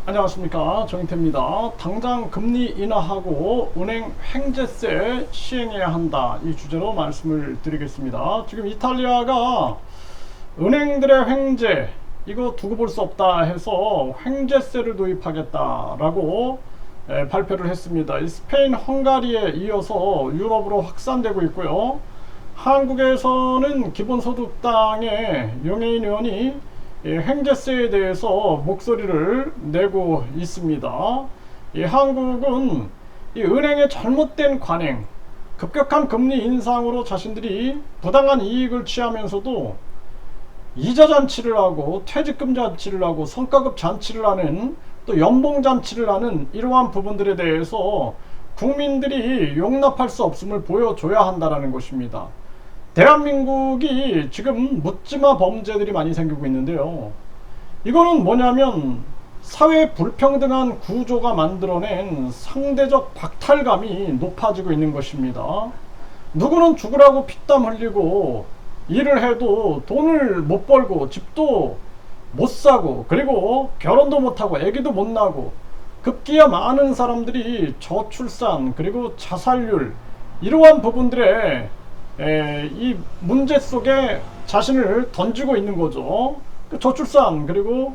안녕하십니까, 정인태입니다. 당장 금리 인하하고 은행 횡재세 시행해야 한다, 이 주제로 말씀을 드리겠습니다. 지금 이탈리아가 은행들의 횡재 이거 두고 볼 수 없다 해서 횡재세를 도입하겠다라고 발표를 했습니다. 스페인, 헝가리에 이어서 유럽으로 확산되고 있고요. 한국에서는 기본소득당의 용해인 의원이 횡재세에 대해서 목소리를 내고 있습니다. 한국은 은행의 잘못된 관행, 급격한 금리 인상으로 자신들이 부당한 이익을 취하면서도 이자 잔치를 하고 퇴직금 잔치를 하고 성과급 잔치를 하는, 또 연봉 잔치를 하는 이러한 부분들에 대해서 국민들이 용납할 수 없음을 보여줘야 한다는 것입니다. 대한민국이 지금 묻지마 범죄들이 많이 생기고 있는데요. 이거는 뭐냐면 사회 불평등한 구조가 만들어낸 상대적 박탈감이 높아지고 있는 것입니다. 누구는 죽으라고 피땀 흘리고 일을 해도 돈을 못 벌고 집도 못 사고 그리고 결혼도 못하고 아기도 못 낳고, 급기야 많은 사람들이 저출산 그리고 자살률 이러한 부분들에 이 문제 속에 자신을 던지고 있는 거죠. 저출산 그리고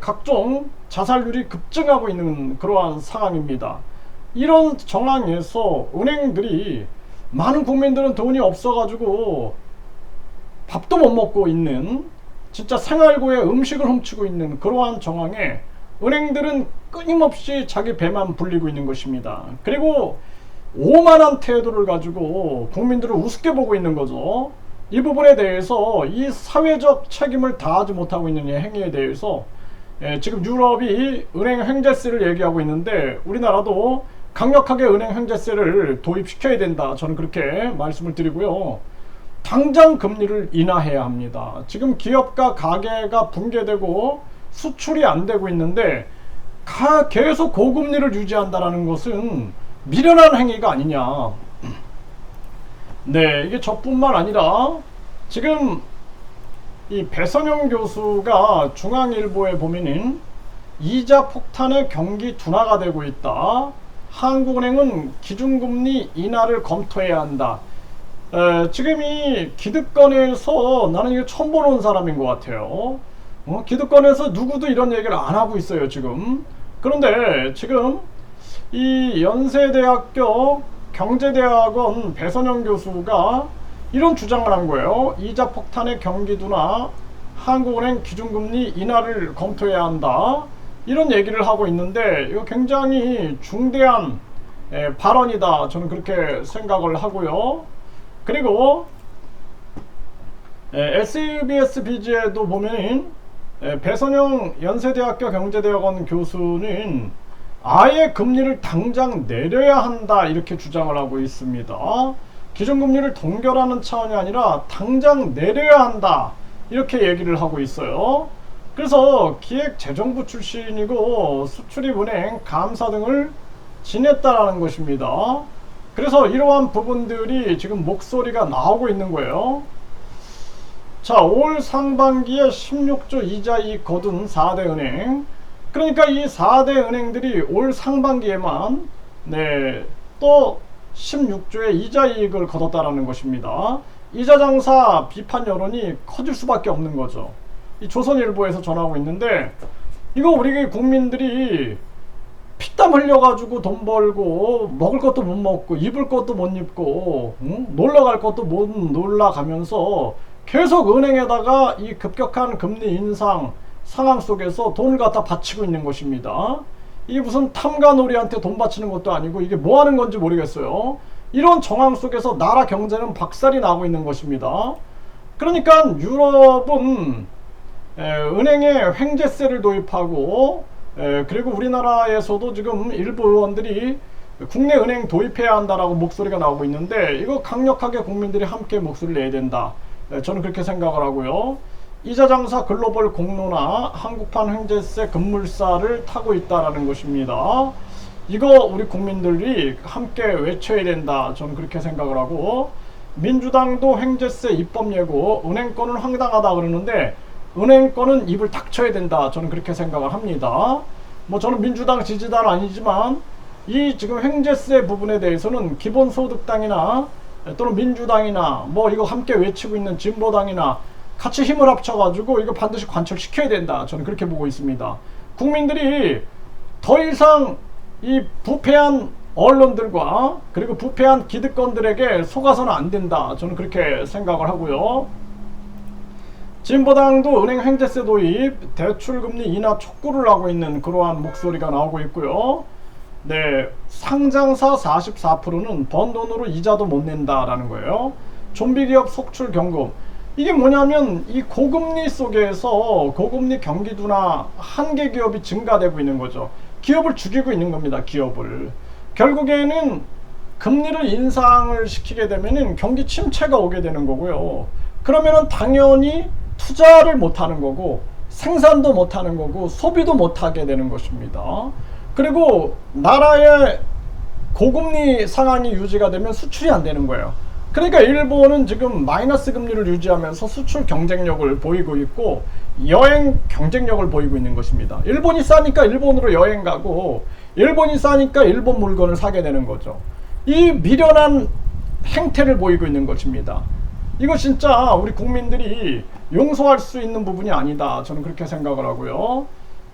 각종 자살률이 급증하고 있는 그러한 상황입니다. 이런 정황에서 은행들이, 많은 국민들은 돈이 없어가지고 밥도 못 먹고 있는, 진짜 생활고의 음식을 훔치고 있는 그러한 정황에 은행들은 끊임없이 자기 배만 불리고 있는 것입니다. 그리고 오만한 태도를 가지고 국민들을 우습게 보고 있는 거죠. 이 부분에 대해서 이 사회적 책임을 다하지 못하고 있는 이 행위에 대해서 지금 유럽이 은행 횡재세를 얘기하고 있는데, 우리나라도 강력하게 은행 횡재세를 도입시켜야 된다, 저는 그렇게 말씀을 드리고요. 당장 금리를 인하해야 합니다. 지금 기업과 가게가 붕괴되고 수출이 안 되고 있는데 계속 고금리를 유지한다는 것은 미련한 행위가 아니냐. 네, 이게 저뿐만 아니라 지금 이 배선영 교수가 중앙일보에 보면은 이자 폭탄의 경기 둔화가 되고 있다. 한국은행은 기준금리 인하를 검토해야 한다. 지금 이 기득권에서 나는 이거 처음 보는 사람인 것 같아요. 기득권에서 누구도 이런 얘기를 안 하고 있어요, 지금. 그런데 지금 이 연세대학교 경제대학원 배선영 교수가 이런 주장을 한 거예요. 이자 폭탄의 경기 둔화, 한국은행 기준금리 인하를 검토해야 한다, 이런 얘기를 하고 있는데, 이거 굉장히 중대한 발언이다, 저는 그렇게 생각을 하고요. 그리고 SBS 비즈에도 보면 배선영 연세대학교 경제대학원 교수는 아예 금리를 당장 내려야 한다, 이렇게 주장을 하고 있습니다. 기준금리를 동결하는 차원이 아니라 당장 내려야 한다, 이렇게 얘기를 하고 있어요. 그래서 기획재정부 출신이고 수출입은행 감사 등을 지냈다라는 것입니다. 그래서 이러한 부분들이 지금 목소리가 나오고 있는 거예요. 자, 올 상반기에 16조 이자이익 거둔 4대 은행. 그러니까 이 4대 은행들이 올 상반기에만 또 16조의 이자이익을 거뒀다라는 것입니다. 이자장사 비판 여론이 커질 수밖에 없는 거죠. 이 조선일보에서 전하고 있는데, 이거 우리 국민들이 피땀 흘려가지고 돈 벌고 먹을 것도 못 먹고 입을 것도 못 입고 놀러갈 것도 못 놀러가면서 계속 은행에다가 이 급격한 금리 인상 상황 속에서 돈을 갖다 바치고 있는 것입니다. 이게 무슨 탐관오리한테 돈 바치는 것도 아니고 이게 뭐 하는 건지 모르겠어요. 이런 정황 속에서 나라 경제는 박살이 나고 있는 것입니다. 그러니까 유럽은 은행에 횡재세를 도입하고, 그리고 우리나라에서도 지금 일부 의원들이 국내 은행 도입해야 한다라고 목소리가 나오고 있는데, 이거 강력하게 국민들이 함께 목소리를 내야 된다, 저는 그렇게 생각을 하고요. 이자장사 글로벌 공론화, 한국판 횡재세 급물살을 타고 있다라는 것입니다. 이거 우리 국민들이 함께 외쳐야 된다, 저는 그렇게 생각을 하고, 민주당도 횡재세 입법 예고, 은행권은 황당하다 그러는데 은행권은 입을 닥쳐야 된다, 저는 그렇게 생각을 합니다. 뭐 저는 민주당 지지자는 아니지만 이 지금 횡재세 부분에 대해서는 기본소득당이나 또는 민주당이나 뭐 이거 함께 외치고 있는 진보당이나 같이 힘을 합쳐가지고 이거 반드시 관철시켜야 된다. 저는 그렇게 보고 있습니다. 국민들이 더 이상 이 부패한 언론들과 그리고 부패한 기득권들에게 속아서는 안 된다. 저는 그렇게 생각을 하고요. 진보당도 은행 횡재세 도입, 대출금리 인하 촉구를 하고 있는 그러한 목소리가 나오고 있고요. 네, 상장사 44%는 번 돈으로 이자도 못 낸다라는 거예요. 좀비기업 속출 경고. 이게 뭐냐면 이 고금리 속에서 고금리 경기도나 한계 기업이 증가되고 있는 거죠. 기업을 죽이고 있는 겁니다. 기업을. 결국에는 금리를 인상을 시키게 되면은 경기 침체가 오게 되는 거고요. 그러면은 당연히 투자를 못하는 거고 생산도 못하는 거고 소비도 못하게 되는 것입니다. 그리고 나라의 고금리 상황이 유지가 되면 수출이 안 되는 거예요. 그러니까 일본은 지금 마이너스 금리를 유지하면서 수출 경쟁력을 보이고 있고 여행 경쟁력을 보이고 있는 것입니다. 일본이 싸니까 일본으로 여행 가고 일본이 싸니까 일본 물건을 사게 되는 거죠. 이 미련한 행태를 보이고 있는 것입니다. 이거 진짜 우리 국민들이 용서할 수 있는 부분이 아니다. 저는 그렇게 생각을 하고요.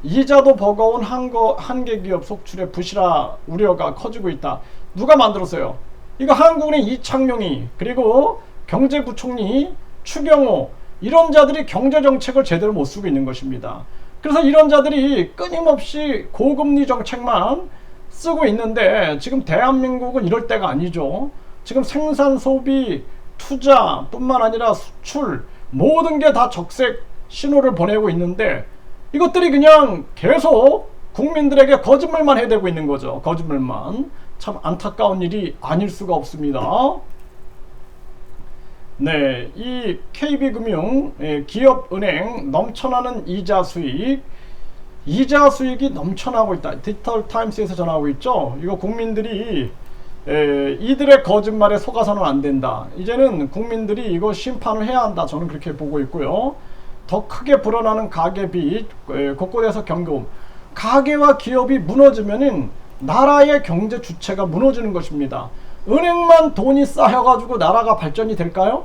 이자도 버거운 한계 기업 속출의 부실화 우려가 커지고 있다. 누가 만들었어요? 이거 한국은행 이창용이 그리고 경제부총리 추경호 이런 자들이 경제정책을 제대로 못 쓰고 있는 것입니다. 그래서 이런 자들이 끊임없이 고금리 정책만 쓰고 있는데 지금 대한민국은 이럴 때가 아니죠. 지금 생산, 소비, 투자 뿐만 아니라 수출 모든 게 다 적색 신호를 보내고 있는데 이것들이 그냥 계속 국민들에게 거짓말만 해대고 있는 거죠. 거짓말만. 참 안타까운 일이 아닐 수가 없습니다. 네, 이 KB금융 기업은행 넘쳐나는 이자 수익이 넘쳐나고 있다. 디지털 타임스에서 전하고 있죠. 이거 국민들이 이들의 거짓말에 속아서는 안 된다. 이제는 국민들이 이거 심판을 해야 한다. 저는 그렇게 보고 있고요. 더 크게 불어나는 가계빚, 곳곳에서 경고음. 가계와 기업이 무너지면은 나라의 경제 주체가 무너지는 것입니다. 은행만 돈이 쌓여가지고 나라가 발전이 될까요?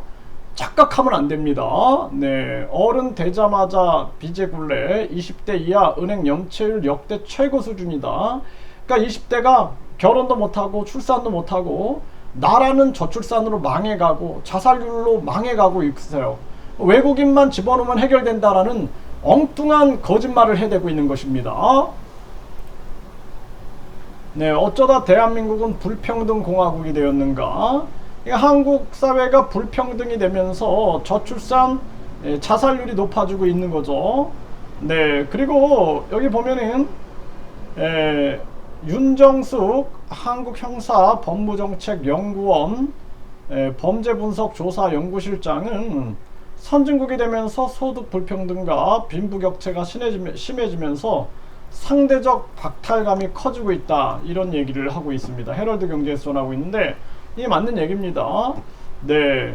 착각하면 안 됩니다. 네, 어른 되자마자 빚의 굴레, 20대 이하 은행 연체율 역대 최고 수준이다. 그러니까 20대가 결혼도 못하고 출산도 못하고 나라는 저출산으로 망해가고 자살률로 망해가고 있어요. 외국인만 집어넣으면 해결된다라는 엉뚱한 거짓말을 해대고 있는 것입니다. 네, 어쩌다 대한민국은 불평등 공화국이 되었는가? 한국 사회가 불평등이 되면서 저출산, 자살률이 높아지고 있는 거죠. 네, 그리고 여기 보면은 윤정숙 한국형사법무정책연구원 범죄분석조사연구실장은 선진국이 되면서 소득 불평등과 빈부격차가 심해지면서 상대적 박탈감이 커지고 있다. 이런 얘기를 하고 있습니다. 헤럴드 경제에서 전하고 있는데 이게 맞는 얘기입니다. 네,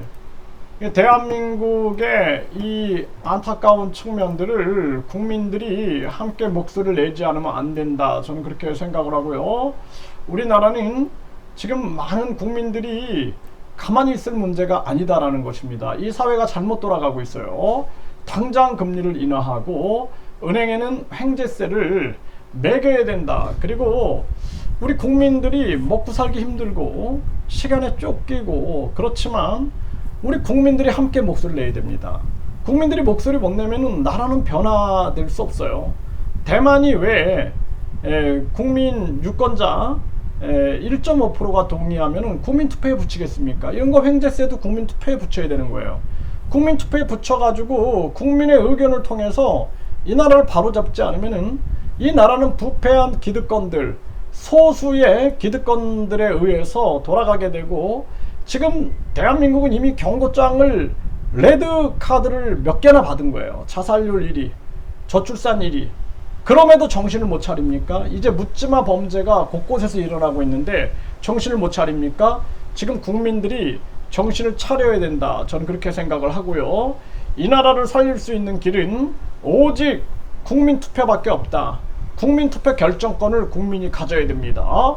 대한민국의 이 안타까운 측면들을 국민들이 함께 목소리를 내지 않으면 안 된다. 저는 그렇게 생각을 하고요. 우리나라는 지금 많은 국민들이 가만히 있을 문제가 아니다라는 것입니다. 이 사회가 잘못 돌아가고 있어요. 당장 금리를 인하하고 은행에는 횡재세를 매겨야 된다. 그리고 우리 국민들이 먹고 살기 힘들고 시간에 쫓기고 그렇지만 우리 국민들이 함께 목소리를 내야 됩니다. 국민들이 목소리 못 내면은 나라는 변화될 수 없어요. 대만이 왜 국민 유권자 1.5%가 동의하면은 국민투표에 붙이겠습니까? 이런 거 횡재세도 국민투표에 붙여야 되는 거예요. 국민투표에 붙여가지고 국민의 의견을 통해서 이 나라를 바로잡지 않으면은 이 나라는 부패한 기득권들, 소수의 기득권들에 의해서 돌아가게 되고 지금 대한민국은 이미 경고장을 레드 카드를 몇 개나 받은 거예요. 자살률 1위, 저출산 1위. 그럼에도 정신을 못 차립니까? 이제 묻지마 범죄가 곳곳에서 일어나고 있는데 정신을 못 차립니까? 지금 국민들이 정신을 차려야 된다. 저는 그렇게 생각을 하고요. 이 나라를 살릴 수 있는 길은 오직 국민투표밖에 없다. 국민투표 결정권을 국민이 가져야 됩니다.